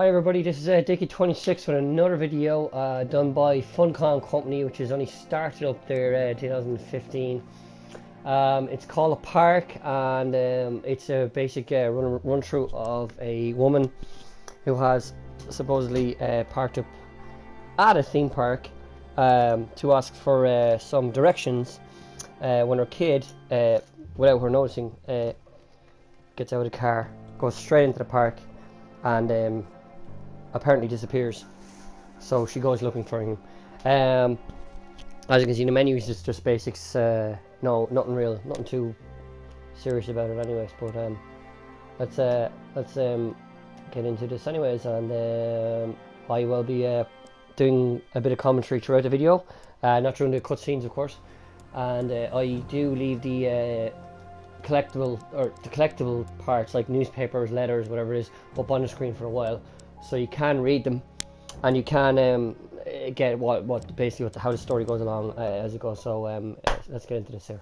Hi everybody, this is Dickie26 with another video done by Funcom Company, which has only started up there 2015. It's called A Park, and it's a basic run through of a woman who has supposedly parked up at a theme park to ask for some directions when her kid, without her noticing, gets out of the car, goes straight into the park, and apparently disappears. So she goes looking for him. As you can see, the menu is just basics. No, nothing real, nothing too serious about it, anyways. But let's get into this, anyways. And I will be doing a bit of commentary throughout the video, not during the cutscenes, of course. And I do leave the collectible parts like newspapers, letters, whatever it is, up on the screen for a while, so you can read them and you can get how the story goes along as it goes. So let's get into this here.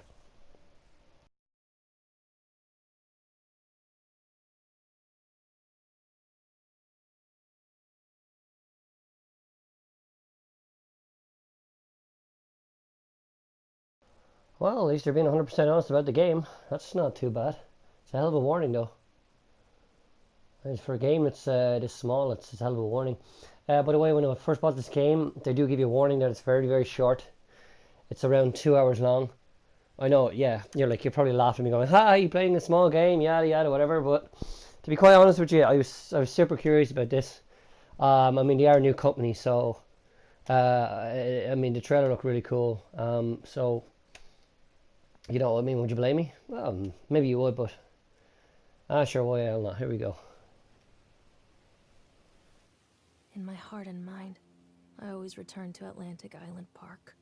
Well, at least they're being 100% honest about the game. That's not too bad. It's a hell of a warning, though. And for a game that's this small, it's a hell of a warning. By the way, when I first bought this game, they do give you a warning that it's very, very short. It's around 2 hours long. I know, yeah, you're probably laughing at me going, "Ha, you playing a small game, yada yada, whatever." But to be quite honest with you, I was super curious about this. I mean, they are a new company, so I mean, the trailer looked really cool. So I mean, would you blame me? Well, maybe you would, but sure, why hell not? Here we go. In my heart and mind, I always return to Atlantic Island Park.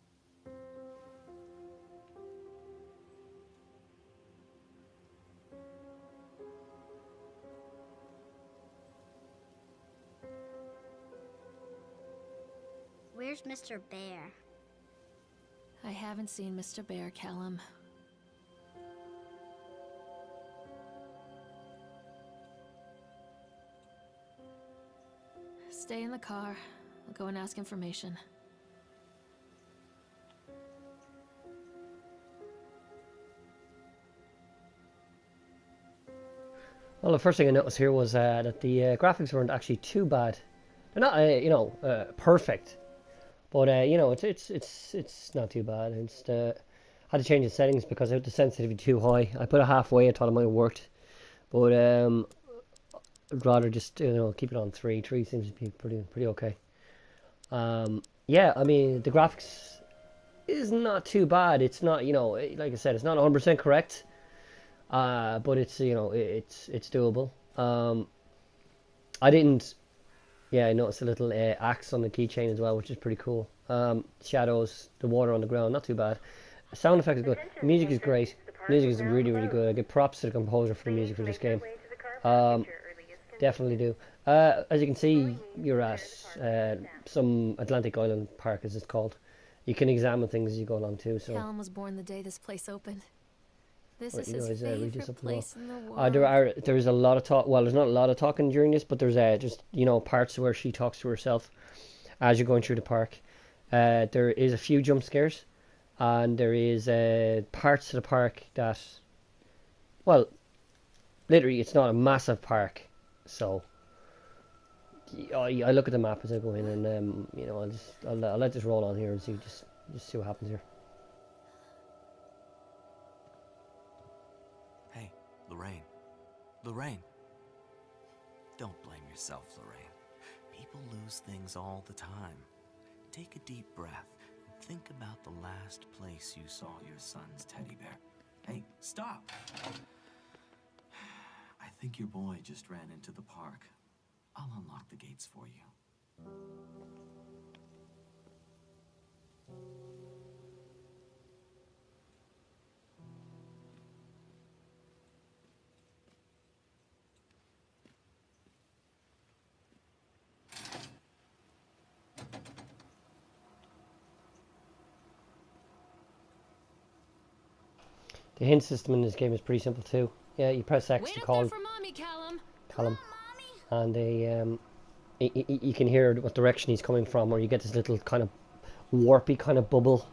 Where's Mr. Bear? I haven't seen Mr. Bear, Callum. Stay in the car. I'll go and ask information. Well, the first thing I noticed here was that the graphics weren't actually too bad. They're not, perfect, but it's not too bad. It's had to change the settings because I had the sensitivity too high. I put it halfway. I thought it might have worked, but I'd rather just keep it on 3. 3 seems to be pretty okay. Yeah, I mean, the graphics is not too bad. It's not, like I said, it's not 100% correct. But it's it's doable. I didn't. Yeah, I noticed a little axe on the keychain as well, which is pretty cool. Shadows, the water on the ground, not too bad. The sound effect is good. The music is great. The music is really, really good. I give props to the composer for the music for this game. Definitely do. As you can see, you're at some Atlantic Island Park, as it's called. You can examine things as you go along too. So Callum was born the day this place opened. This is you his guys read this favorite up below. place in the world. There's a lot of talk. Well, there's not a lot of talking during this, but there's just parts where she talks to herself as you're going through the park. There is a few jump scares, and there is parts of the park that, well, literally it's not a massive park, so I look at the map as I go in, and I'll let this roll on here and just see what happens here. Hey, Lorraine. Don't blame yourself, Lorraine. People lose things all the time. Take a deep breath and think about the last place you saw your son's teddy bear. Hey, stop! I think your boy just ran into the park. I'll unlock the gates for you. The hint system in this game is pretty simple too. Yeah, you press X to call for mommy, Callum. Callum, and you can hear what direction he's coming from, or you get this little kind of warpy kind of bubble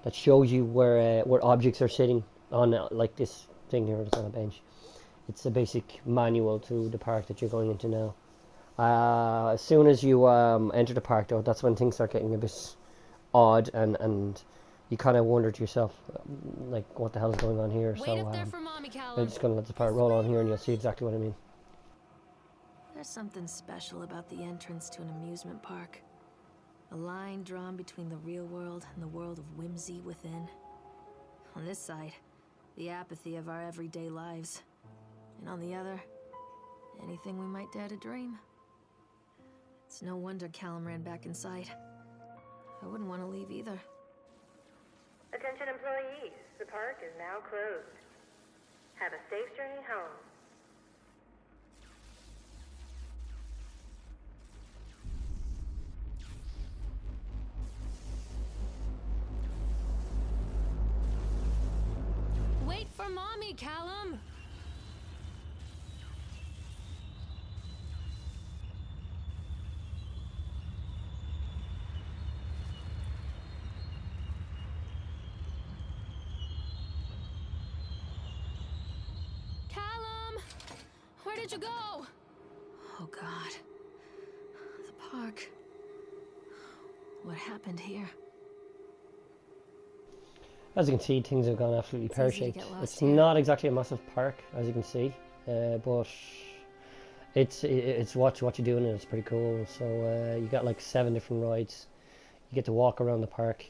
that shows you where objects are sitting on like this thing here that's on a bench. It's a basic manual to the park that you're going into now. As soon as you enter the park, though, that's when things start getting a bit odd, and you kind of wonder to yourself, like, what the hell is going on here? Wait up there for Mommy, Callum. I'm just going to let the part roll on here, and you'll see exactly what I mean. There's something special about the entrance to an amusement park. A line drawn between the real world and the world of whimsy within. On this side, the apathy of our everyday lives. And on the other, anything we might dare to dream. It's no wonder Callum ran back inside. I wouldn't want to leave either. Attention employees, the park is now closed. Have a safe journey home. Wait for Mommy, Callum! Callum! Where did you go? Oh God. The park. What happened here? As you can see, things have gone absolutely It's easy to pear-shaped. get lost It's here. not exactly a massive park, as you can see, but it's what you're doing, and it's pretty cool. So you got like 7 different rides. You get to walk around the park.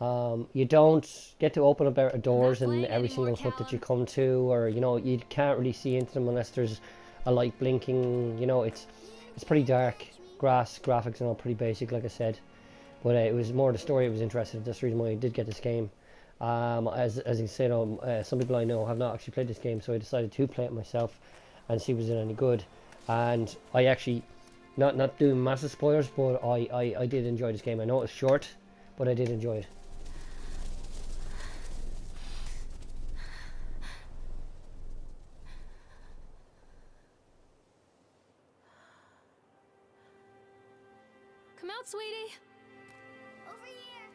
You don't get to open up doors in playing every anymore, single hut that you Callum. come to, or you can't really see into them unless there's a light blinking. It's pretty dark. Graphics and all pretty basic, like I said. But it was more the story I was interested in. That's the reason why I did get this game. As you said, some people I know have not actually played this game, so I decided to play it myself and see was it any good. And I actually, not doing massive spoilers, but I did enjoy this game. I know it's short, but I did enjoy it. Come out, sweetie! Over here.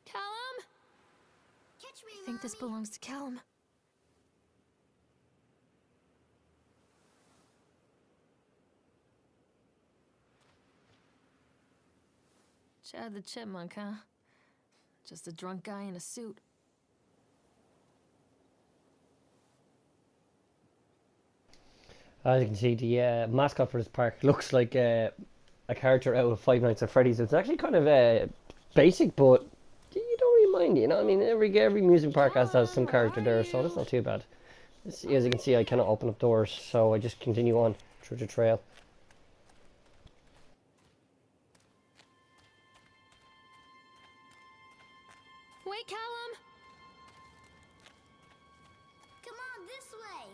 Callum? Catch me, I think this Mommy. belongs to Callum. Chad the Chipmunk, huh? Just a drunk guy in a suit. As you can see, the mascot for this park looks like a character out of Five Nights at Freddy's. It's actually kind of basic, but you don't really mind, you know. I mean, every music park has some character there, so that's not too bad. As you can see, I cannot open up doors, so I just continue on through the trail. Wait, Callum! Come on, this way.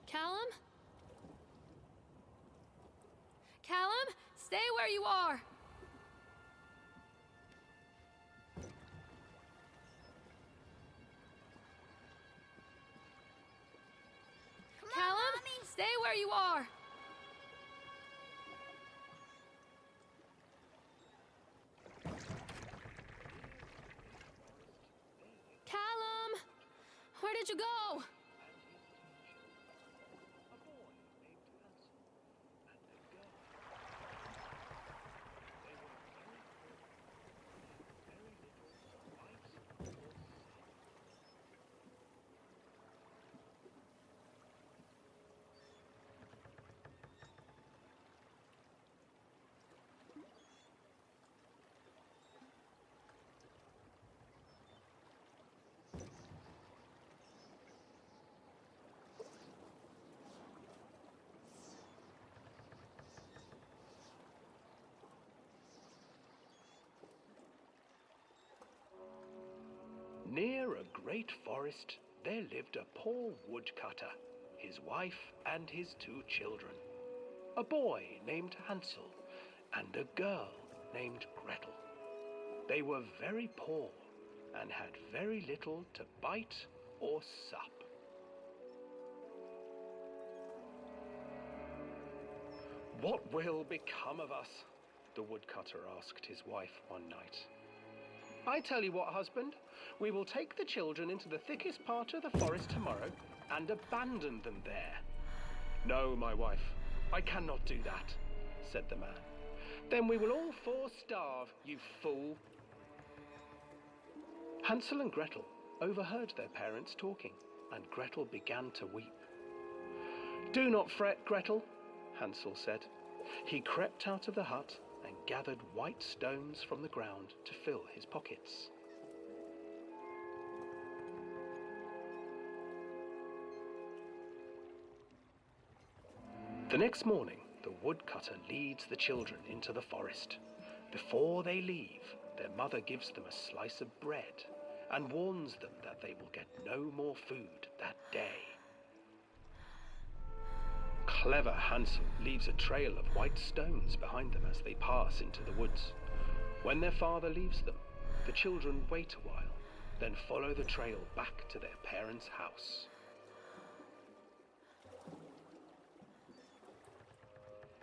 Callum? Callum, stay where you are! Come on, Callum, Mommy. stay where you are! Callum! Where did you go? Near a great forest, there lived a poor woodcutter, his wife and his 2 children, a boy named Hansel and a girl named Gretel. They were very poor and had very little to bite or sup. "What will become of us?" the woodcutter asked his wife one night. "I tell you what, husband, we will take the children into the thickest part of the forest tomorrow and abandon them there." "No, my wife, I cannot do that," said the man. "Then we will all 4 starve, you fool." Hansel and Gretel overheard their parents talking, and Gretel began to weep. "Do not fret, Gretel," Hansel said. He crept out of the hut and gathered white stones from the ground to fill his pockets. The next morning, the woodcutter leads the children into the forest. Before they leave, their mother gives them a slice of bread and warns them that they will get no more food that day. Clever Hansel leaves a trail of white stones behind them as they pass into the woods. When their father leaves them, the children wait a while, then follow the trail back to their parents' house.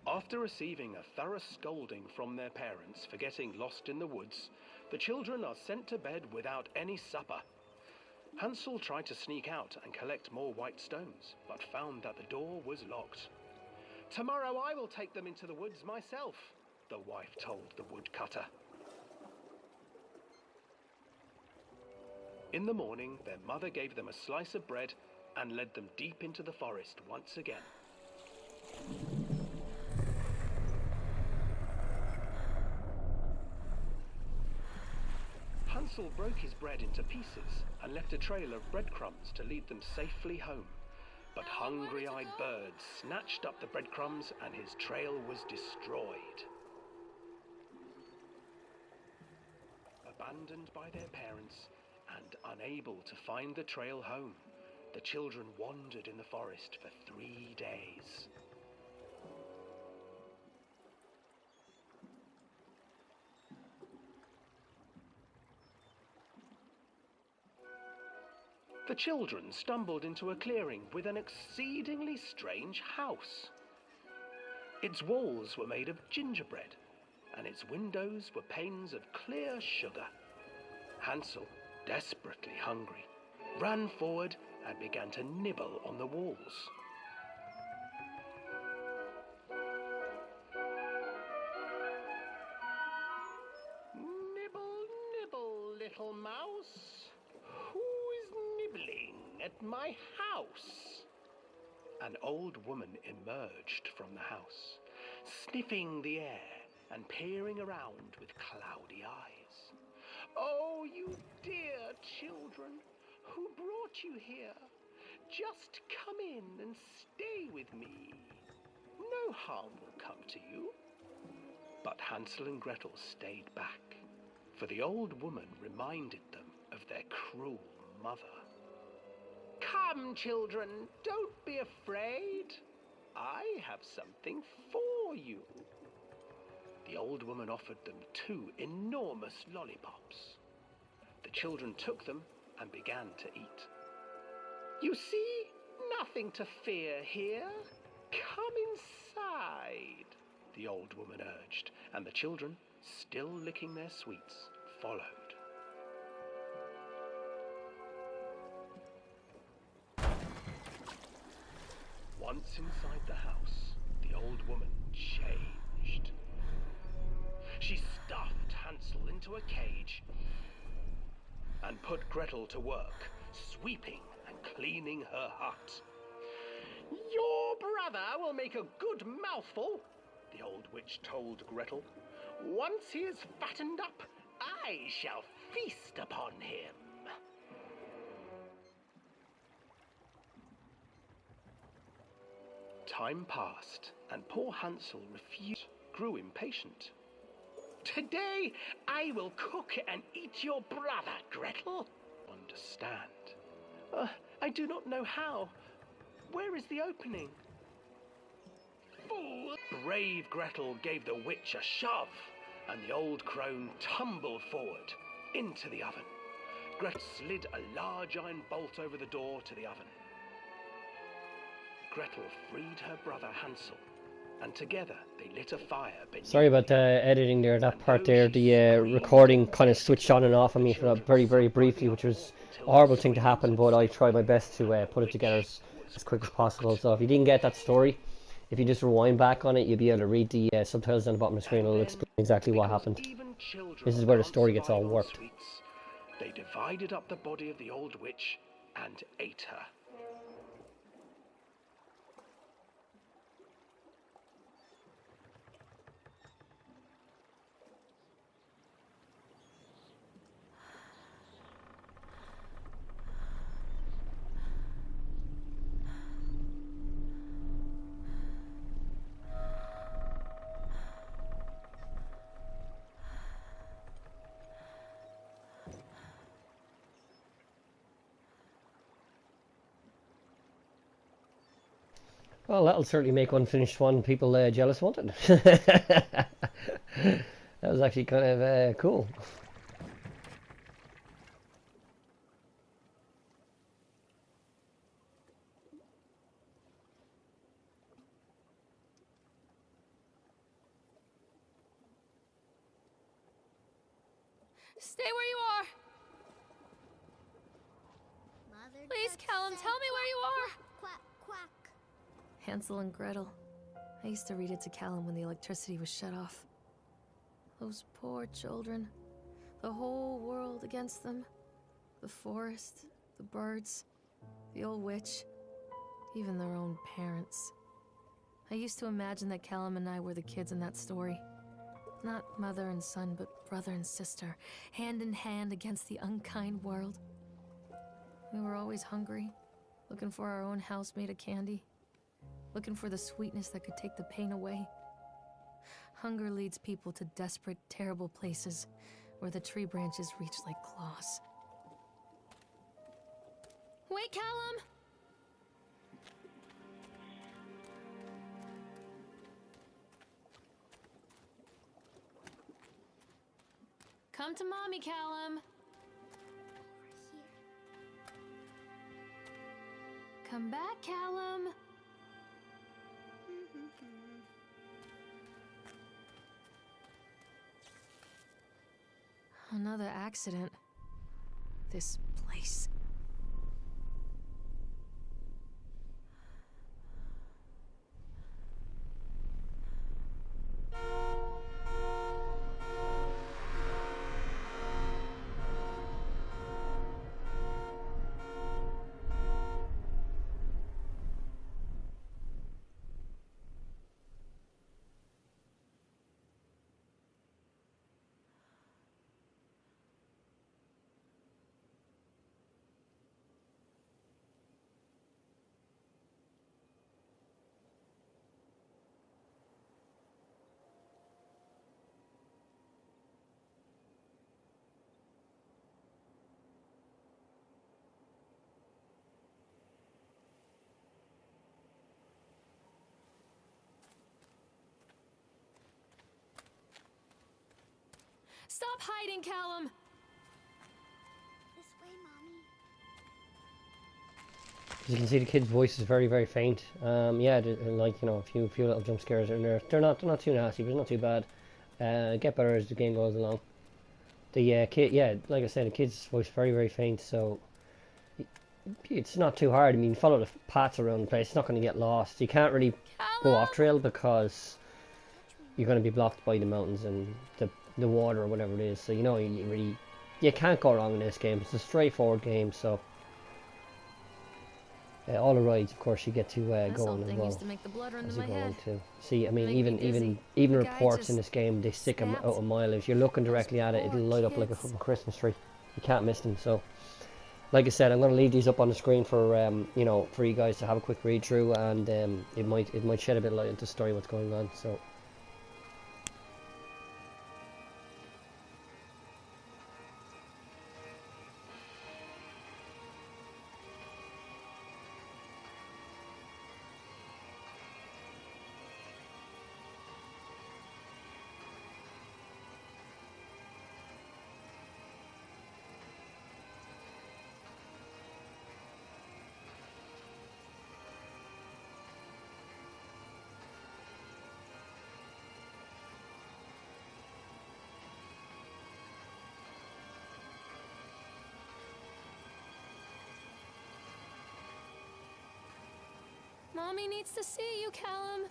After receiving a thorough scolding from their parents for getting lost in the woods, the children are sent to bed without any supper. Hansel tried to sneak out and collect more white stones, but found that the door was locked. "Tomorrow I will take them into the woods myself," the wife told the woodcutter. In the morning, their mother gave them a slice of bread and led them deep into the forest once again. Hansel broke his bread into pieces and left a trail of breadcrumbs to lead them safely home. But hungry-eyed birds snatched up the breadcrumbs and his trail was destroyed. Abandoned by their parents and unable to find the trail home, the children wandered in the forest for 3 days. The children stumbled into a clearing with an exceedingly strange house. Its walls were made of gingerbread, and its windows were panes of clear sugar. Hansel, desperately hungry, ran forward and began to nibble on the walls. "Nibble, nibble, little mouse. Who is nibbling at my house?" An old woman emerged from the house, sniffing the air and peering around with cloudy eyes. "Oh, you dear children, who brought you here? Just come in and stay with me. No harm will come to you." But Hansel and Gretel stayed back, for the old woman reminded them of their cruel mother. "Come, children, don't be afraid. I have something for you." The old woman offered them 2 enormous lollipops. The children took them and began to eat. "You see, nothing to fear here. Come inside," the old woman urged, and the children, still licking their sweets, followed. Once inside the house, the old woman changed. She stuffed Hansel into a cage and put Gretel to work, sweeping and cleaning her hut. "Your brother will make a good mouthful," the old witch told Gretel. "Once he is fattened up, I shall feast upon him." Time passed, and poor Hansel grew impatient. "Today I will cook and eat your brother, Gretel," understand. I do not know how. Where is the opening? Fool! Brave Gretel gave the witch a shove, and the old crone tumbled forward into the oven. Gretel slid a large iron bolt over the door to the oven. Gretel freed her brother Hansel, and together they lit a fire beneath. Sorry about the editing there, that part there. The recording kind of switched on and off on me for very, very briefly, which was a horrible thing to happen, but I tried my best to put it together as quick as possible. So if you didn't get that story, if you just rewind back on it, you'll be able to read the subtitles on the bottom of the screen. It'll explain exactly what happened. This is where the story gets all warped. They divided up the body of the old witch and ate her. Well, that'll certainly make Unfinished One people jealous, won't it? That was actually kind of cool. Stay where you are! Mother Please, duck Callum, said tell me where you are! Quack, quack. Hansel and Gretel. I used to read it to Callum when the electricity was shut off. Those poor children. The whole world against them. The forest, the birds, the old witch, even their own parents. I used to imagine that Callum and I were the kids in that story. Not mother and son, but brother and sister, hand in hand against the unkind world. We were always hungry, looking for our own house made of candy. Looking for the sweetness that could take the pain away. Hunger leads people to desperate, terrible places where the tree branches reach like claws. Wait, Callum! Come to Mommy, Callum! Come back, Callum! Another accident. This place. Stop hiding, Callum! This way, Mommy. As you can see, the kid's voice is very, very faint. Yeah, like, you know, a few little jump scares in there. They're not too nasty, but it's not too bad. Get better as the game goes along. The kid, yeah, like I said, the kid's voice is very, very faint, so it's not too hard. I mean, follow the paths around the place. It's not going to get lost. You can't really go off trail because you're going to be blocked by the mountains and the water or whatever it is. So you know, you can't go wrong in this game. It's a straightforward game. So all the rides, of course, you get to go on as well used to make the blood run as to you my go head. on too. See, I mean, Make me dizzy. even The guy reports in just this game, they stick them out snapped. a mile. If you're looking directly at it, poor it'll light up like a kids. fucking Christmas tree. You can't miss them. So, like I said, I'm going to leave these up on the screen for you know, for you guys to have a quick read through, and it might shed a bit of light into the story, what's going on. So. Mommy needs to see you, Callum.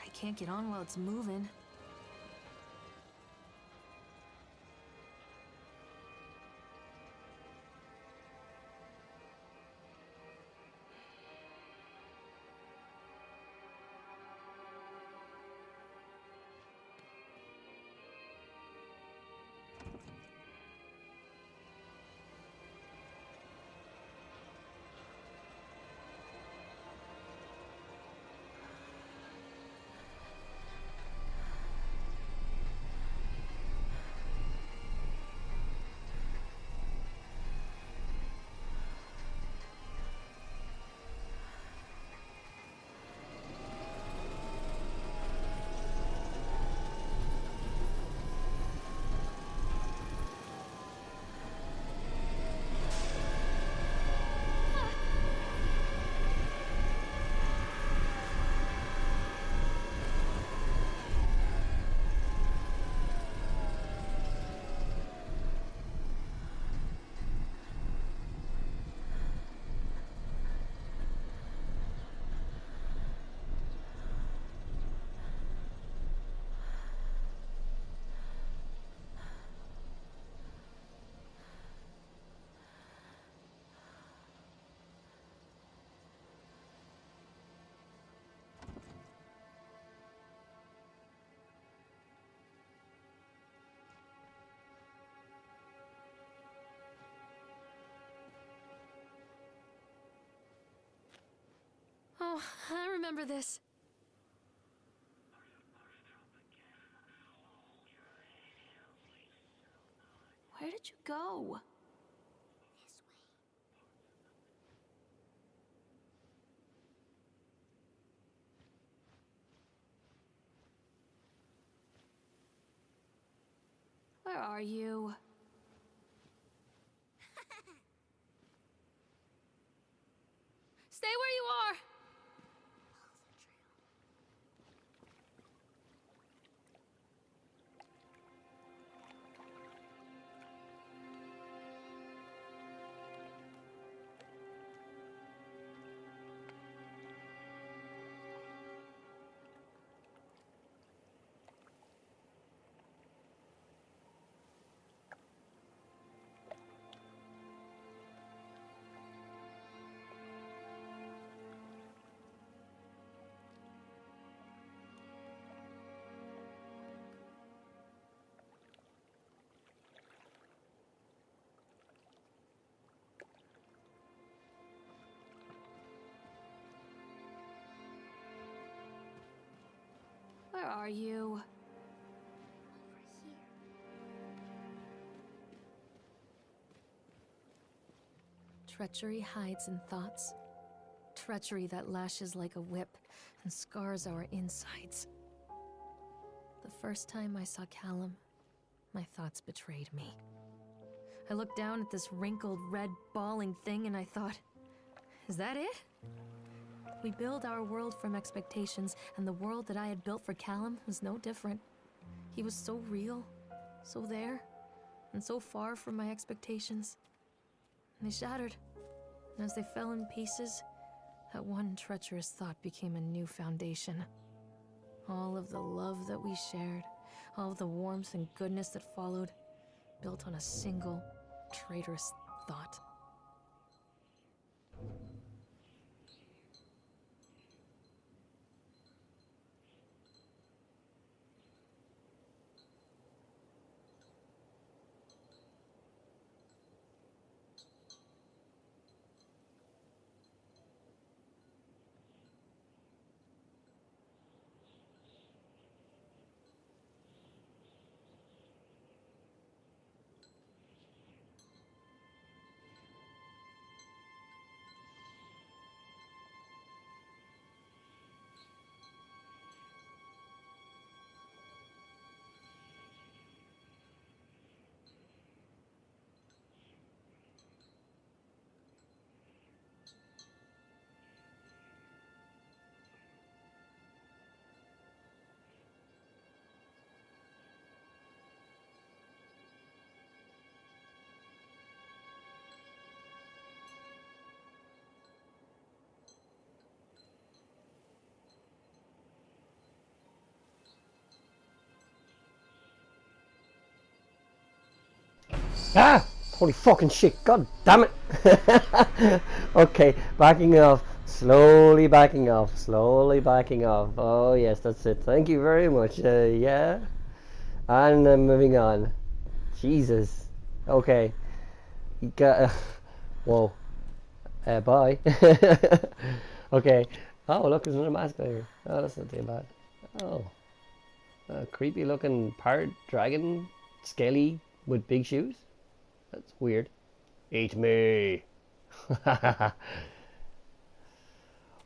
I can't get on while it's moving. Oh, I remember this. Where did you go? This way. Where are you? Stay where you are! Follow the trail. Where are you? Over here. Treachery hides in thoughts. Treachery that lashes like a whip and scars our insides. The first time I saw Callum, my thoughts betrayed me. I looked down at this wrinkled, red, bawling thing and I thought, is that it? We build our world from expectations, and the world that I had built for Callum was no different. He was so real, so there, and so far from my expectations. And they shattered, and as they fell in pieces, that one treacherous thought became a new foundation. All of the love that we shared, all of the warmth and goodness that followed, built on a single, traitorous thought. Ah! Holy fucking shit, god damn it! Okay, backing off. Slowly backing off. Slowly backing off. Oh yes, that's it. Thank you very much. Yeah. And moving on. Jesus. Okay. You got... whoa. Bye. Okay. Oh, look, there's another mask there. Oh, that's not too bad. Oh. A creepy looking parrot dragon. Scaly with big shoes. That's weird. Eat me.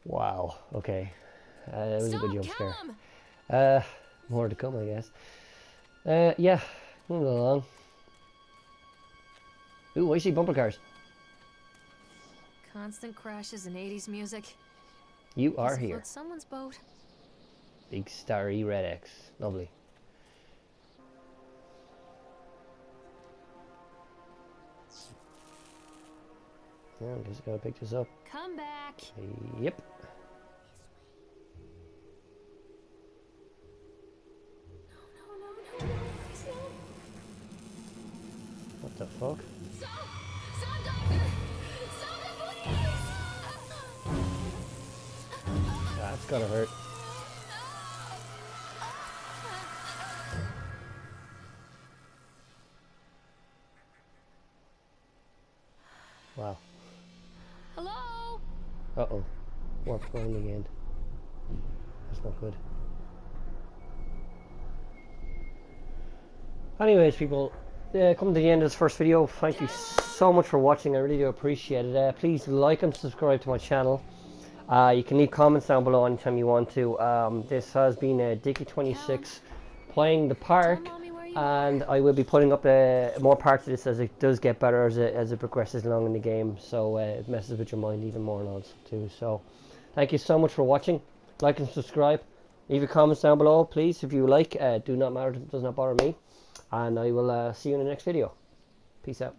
Wow. Okay. That was a good jump scare. More to come, I guess. Yeah. Moving along. Ooh, I see bumper cars. Constant crashes and 80s music. You are Guess it here. floats someone's boat. Big starry red X. Lovely. Yeah, I'm just gonna pick this up. Come back. Yep. No, please no. What the fuck? Stop, doctor. Stop it, please. That's gotta hurt. Wow. Hello? Uh-oh. Warp going again. That's not good. Anyways, people, coming to the end of this first video, thank you so much for watching. I really do appreciate it. Please like and subscribe to my channel. You can leave comments down below anytime you want to. This has been Dickie26 playing the park, and I will be putting up more parts of this as it does get better as it progresses along in the game, so it messes with your mind even more and all too. So thank you so much for watching. Like and subscribe. Leave your comments down below, please, if you like. Do not matter, it does not bother me. And I will see you in the next video. Peace out.